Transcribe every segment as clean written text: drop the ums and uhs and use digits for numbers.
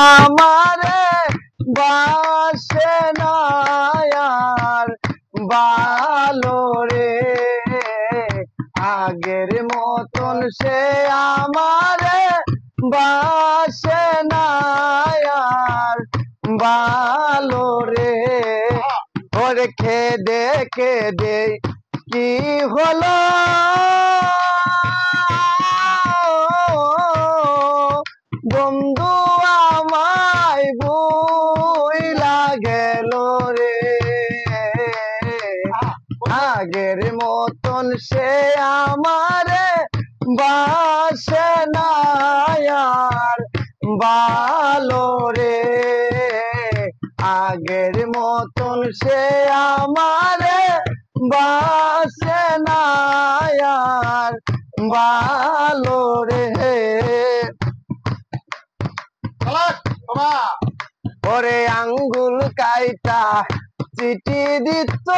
আমারে বাসে না আর ভালো রে আগের মতন সে আমারে বাসে না আর ভালো রে ওরে খেদে খেদে কি হলো বন্ধু আমায় বইলা গেল রে আগের মতন সে আমারে বাসে না আর ভালো রে আগের মতন সে আমারে বাসে না আর ভালো রে ওরে আঙ্গুল কাইটা চিঠি দিত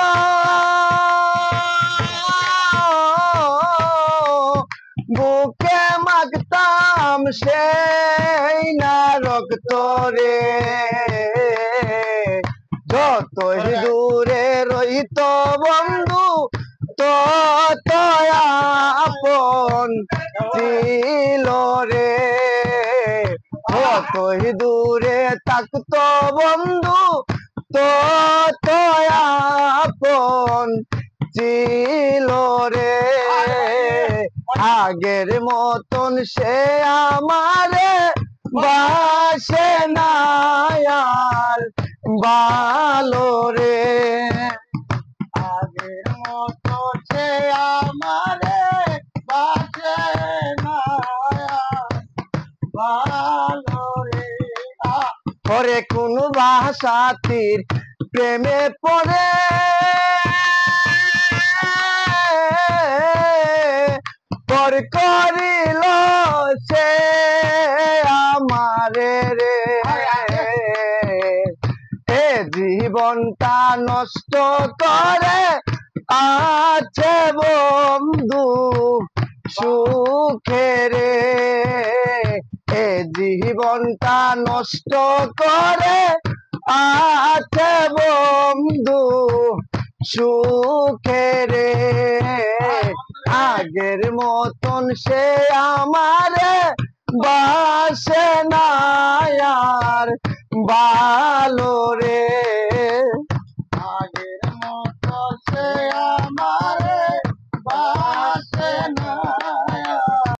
বুকে মাগতাম সেই না রক্ত রে যতই দূরে রইত বন্ধু তত আপন ছিল রে যতই দূরে থাকতো বন্ধু তত আপন ছিল রে আগের মতন সে আমারে বাসে না আর ভালো রে আগের মতো সে আমারে বাসে না ভালো রে ওরে কোন ভাষাতির প্রেমে পড়ে পর করিল সে আমারে রে এ জীবনটা নষ্ট করে আছে বন্ধু সুখে রে এ জীবনটা নষ্ট করে আছে বন্ধু সুখে রে আগের মতন সে আমারে বাসে না আর ভালো রে